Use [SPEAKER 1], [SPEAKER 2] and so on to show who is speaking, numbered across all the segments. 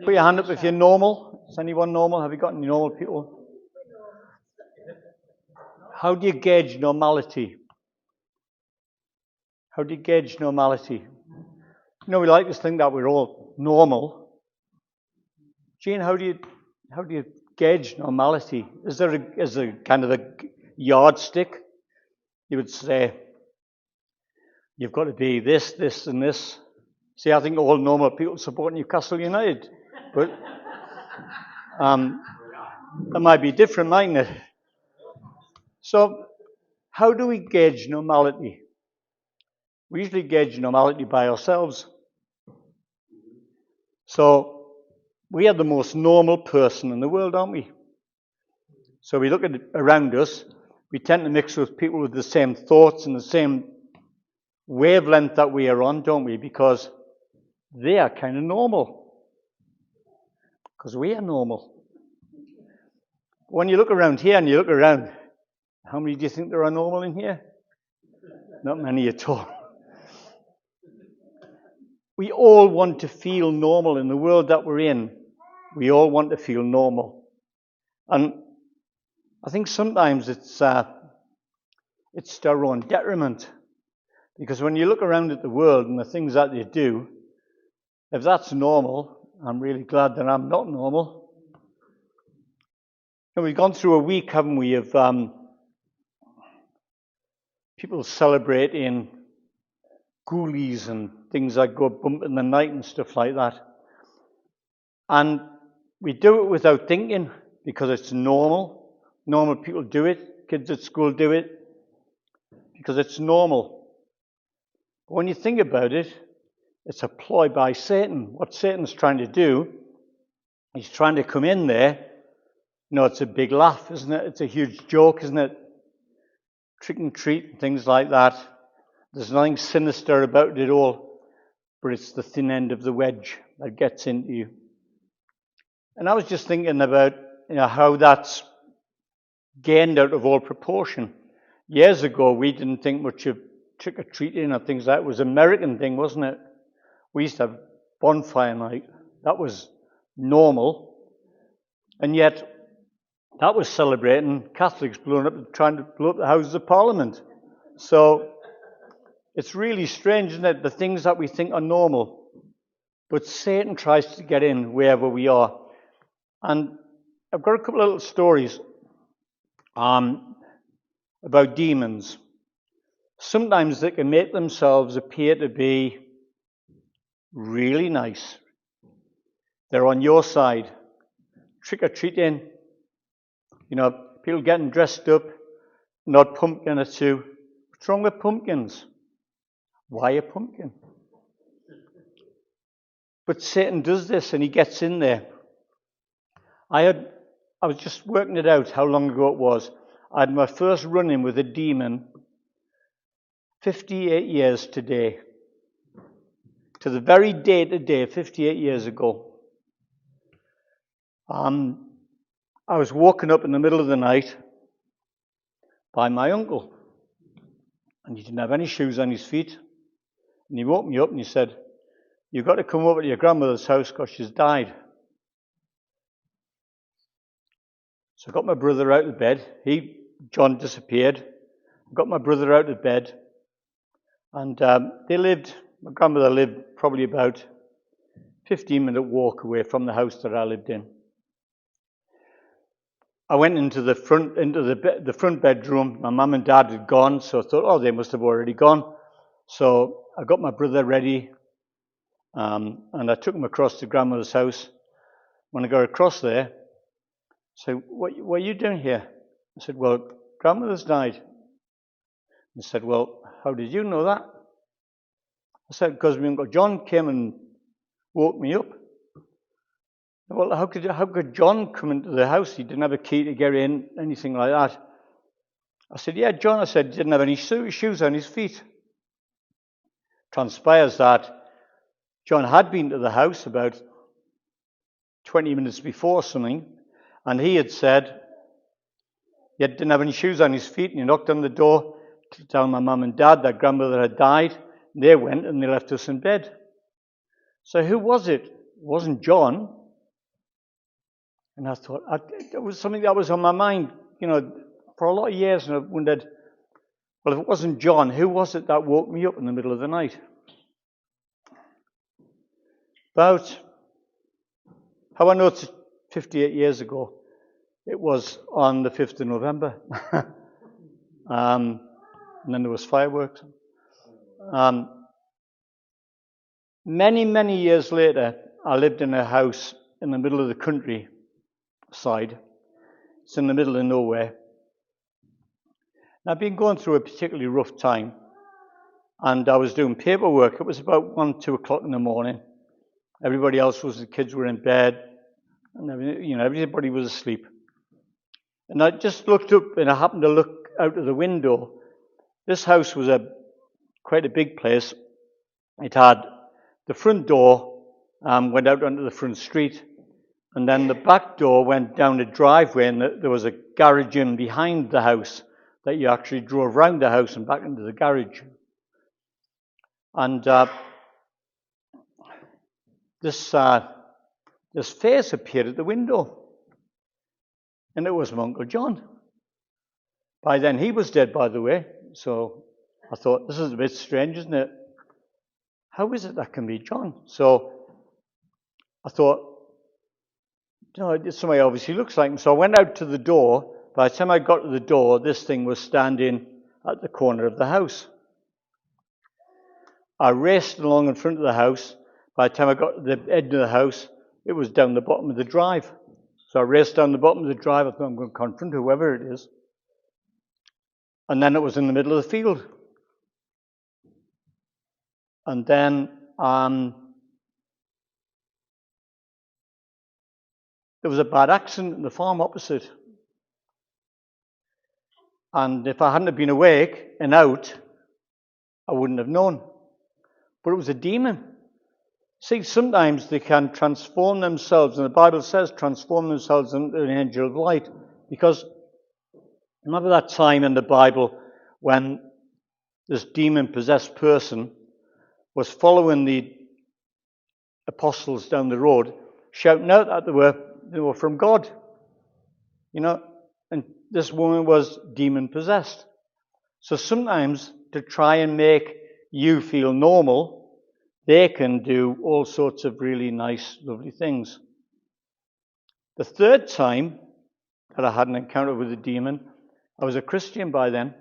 [SPEAKER 1] Put your hand up if you're normal. Is anyone normal? Have you got any normal people? How do you gauge normality? How do you gauge normality? You know, we like to think that we're all normal. Jean, how do you gauge normality? Is there kind of a yardstick? You would say, you've got to be this, this, and this. See, I think all normal people support Newcastle United, but that might be different, mightn't it? So, how do we gauge normality? We usually gauge normality by ourselves. So, we are the most normal person in the world, aren't we? So we look at it around us, we tend to mix with people with the same thoughts and the same wavelength that we are on, don't we? Because they are kind of normal. Because we are normal. When you look around here and you look around, how many do you think there are normal in here? Not many at all. We all want to feel normal in the world that we're in. We all want to feel normal. And I think sometimes it's to our own detriment. Because when you look around at the world and the things that they do, if that's normal, I'm really glad that I'm not normal. And we've gone through a week, haven't we, of people celebrating ghoulies and things that go bump in the night and stuff like that. And we do it without thinking because it's normal. Normal people do it. Kids at school do it because it's normal. But when you think about it, it's a ploy by Satan. What Satan's trying to do, he's trying to come in there. You know, it's a big laugh, isn't it? It's a huge joke, isn't it? Trick and treat, things like that. There's nothing sinister about it at all, but it's the thin end of the wedge that gets into you. And I was just thinking about, how that's gained out of all proportion. Years ago, we didn't think much of trick-or-treating or things like that. It was an American thing, wasn't it? We used to have bonfire night. That was normal. And yet, that was celebrating Catholics trying to blow up the Houses of Parliament. So, it's really strange, isn't it? The things that we think are normal. But Satan tries to get in wherever we are. And I've got a couple of little stories about demons. Sometimes they can make themselves appear to be really nice. They're on your side. Trick-or-treating. People getting dressed up, not pumpkin or two. What's wrong with pumpkins? Why a pumpkin? But Satan does this and he gets in there. I was just working it out how long ago it was. I had my first run-in with a demon 58 years today. To the very day today, 58 years ago. I was woken up in the middle of the night by my uncle. And he didn't have any shoes on his feet. And he woke me up and he said, "You've got to come over to your grandmother's house because she's died." So I got my brother out of bed. John disappeared. I got my brother out of bed. And my grandmother lived probably about 15-minute walk away from the house that I lived in. I went into the front bedroom. My mum and dad had gone, so I thought, they must have already gone. So I got my brother ready, and I took him across to grandmother's house. When I got across there, I said, what are you doing here? I said, "Well, grandmother's died." He said, "Well, how did you know that?" I said, "Because my Uncle John came and woke me up." "Well, how could John come into the house? He didn't have a key to get in, anything like that." I said, "Yeah, John," I said, "didn't have any shoes on his feet." Transpires that John had been to the house about 20 minutes before or something, and he had said he didn't have any shoes on his feet, and he knocked on the door to tell my mum and dad that grandmother had died. They went and they left us in bed. So who was it? It wasn't John. And I thought, it was something that was on my mind, for a lot of years. And I wondered, well, if it wasn't John, who was it that woke me up in the middle of the night? About, how I know it's 58 years ago, it was on the 5th of November. And then there was fireworks. Many, many years later, I lived in a house in the middle of the countryside. It's in the middle of nowhere. And I've been going through a particularly rough time, and I was doing paperwork. It was about 1, 2 o'clock in the morning. Everybody else the kids were in bed, and everybody was asleep. And I just looked up, and I happened to look out of the window. This house was quite a big place. It had the front door went out onto the front street, and then the back door went down a driveway, and there was a garage in behind the house that you actually drove around the house and back into the garage. And this face appeared at the window, and it was my Uncle John. By then he was dead, by the way, so I thought, this is a bit strange, isn't it? How is it that can be John? So I thought, somebody obviously looks like him. So I went out to the door. By the time I got to the door, this thing was standing at the corner of the house. I raced along in front of the house. By the time I got to the edge of the house, it was down the bottom of the drive. So I raced down the bottom of the drive. I thought, I'm going to confront whoever it is. And then it was in the middle of the field. And then there was a bad accident in the farm opposite. And if I hadn't have been awake and out, I wouldn't have known. But it was a demon. See, sometimes they can transform themselves, and the Bible says transform themselves into an angel of light. Because remember that time in the Bible when this demon-possessed person was following the apostles down the road, shouting out that they were from God. And this woman was demon-possessed. So sometimes to try and make you feel normal, they can do all sorts of really nice, lovely things. The third time that I had an encounter with a demon, I was a Christian by then.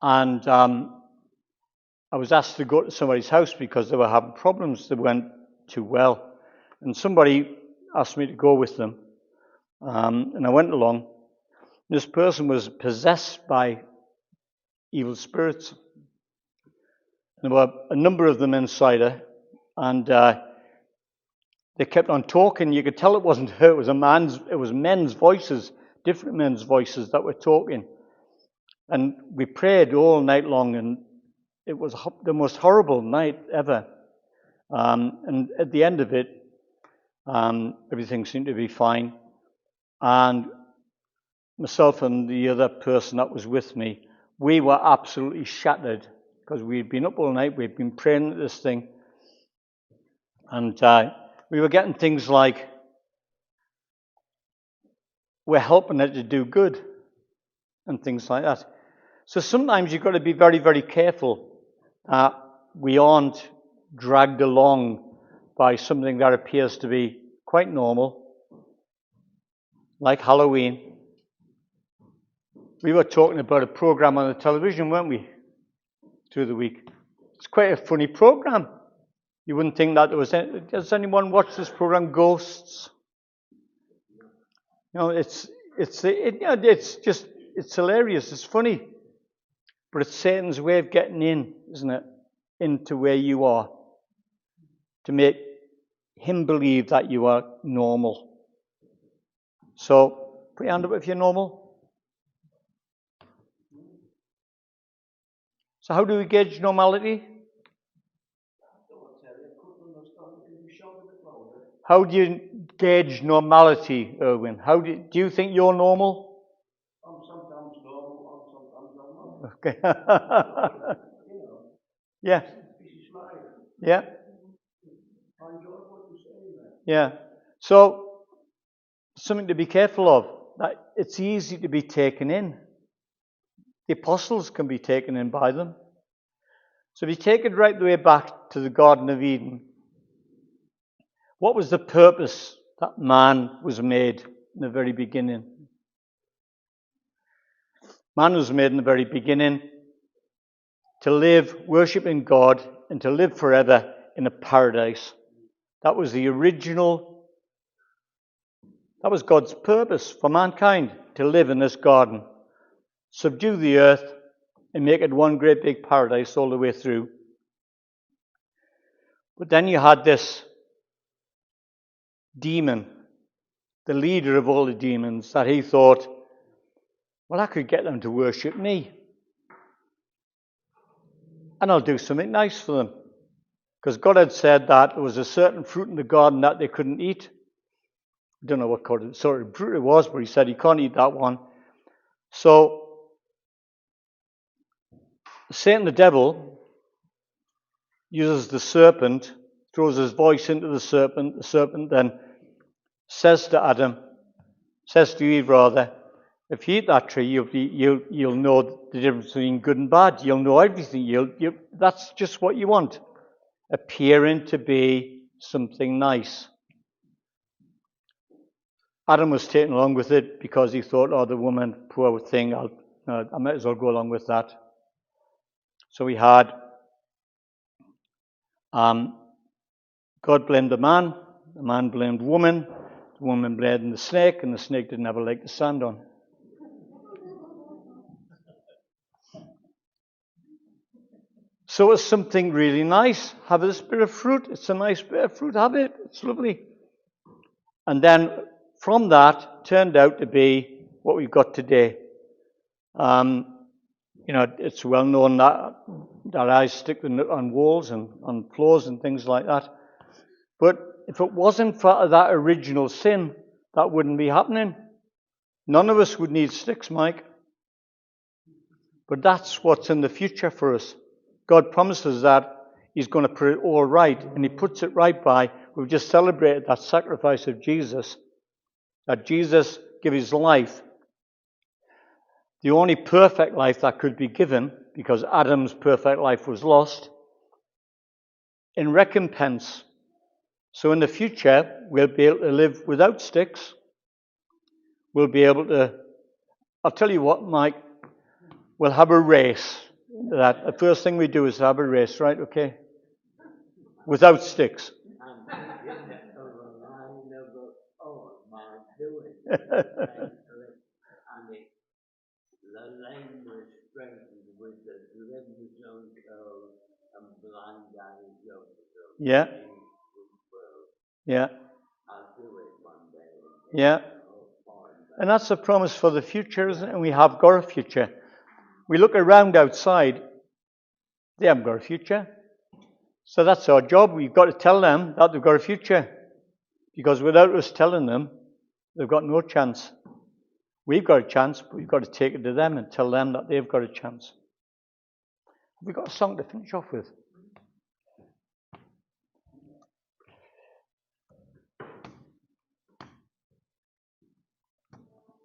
[SPEAKER 1] And I was asked to go to somebody's house because they were having problems that went too well. And somebody asked me to go with them. And I went along. This person was possessed by evil spirits. There were a number of them inside her. And they kept on talking. You could tell it wasn't her. It was men's voices, different men's voices that were talking. And we prayed all night long, and it was the most horrible night ever. And at the end of it, everything seemed to be fine. And myself and the other person that was with me, we were absolutely shattered because we'd been up all night, we'd been praying at this thing. And we were getting things like, we're helping her to do good, and things like that. So sometimes you've got to be very, very careful. We aren't dragged along by something that appears to be quite normal, like Halloween. We were talking about a program on the television, weren't we, through the week? It's quite a funny program. You wouldn't think that there was any. Does anyone watch this program, Ghosts? It's hilarious. It's funny. But it's Satan's way of getting in, isn't it? Into where you are. To make him believe that you are normal. So, put your hand up if you're normal. So how do we gauge normality? How do you gauge normality, Erwin? Do you think you're normal?
[SPEAKER 2] I'm sometimes normal, I'm sometimes not.
[SPEAKER 1] Okay. Yeah. Yeah.
[SPEAKER 2] I enjoy what you say, man.
[SPEAKER 1] Yeah. So something to be careful of. That it's easy to be taken in. The apostles can be taken in by them. So if you take it right the way back to the Garden of Eden, what was the purpose that man was made in the very beginning? Man was made in the very beginning to live worshiping God and to live forever in a paradise. That was the original, that was God's purpose for mankind, to live in this garden, subdue the earth and make it one great big paradise all the way through. But then you had this demon, the leader of all the demons, that he thought, well, I could get them to worship me. And I'll do something nice for them. Because God had said that there was a certain fruit in the garden that they couldn't eat. I don't know what sort of fruit it was, but he said he can't eat that one. So Satan, the devil, uses the serpent, throws his voice into the serpent then says to Eve rather, if you eat that tree, you'll know the difference between good and bad. You'll know everything. That's just what you want, appearing to be something nice. Adam was taken along with it because he thought, oh, the woman, poor thing, I might as well go along with that. So we had God blamed the man blamed woman, the woman blamed the snake, and the snake didn't have a leg to stand on. So it's something really nice. Have this bit of fruit. It's a nice bit of fruit. Have it. It's lovely. And then from that turned out to be what we've got today. It's well known that eyes stick on walls and on floors and things like that. But if it wasn't for that original sin, that wouldn't be happening. None of us would need sticks, Mike. But that's what's in the future for us. God promises that He's going to put it all right, and He puts it right by, we've just celebrated that sacrifice of Jesus, that Jesus gave His life, the only perfect life that could be given, because Adam's perfect life was lost, in recompense. So in the future, we'll be able to live without sticks. We'll be able to, I'll tell you what, Mike, we'll have a race. The first thing we do is have a race, right? Okay? Without sticks.
[SPEAKER 2] The lame was strengthened with the limbs unfurled and blind eyes opened.
[SPEAKER 1] Yeah. Yeah.
[SPEAKER 2] I'll do it one day.
[SPEAKER 1] Yeah. And that's a promise for the future, isn't it? And we have got a future. We look around outside, they haven't got a future. So that's our job. We've got to tell them that they've got a future. Because without us telling them, they've got no chance. We've got a chance, but we've got to take it to them and tell them that they've got a chance. Have we got a song to finish off with?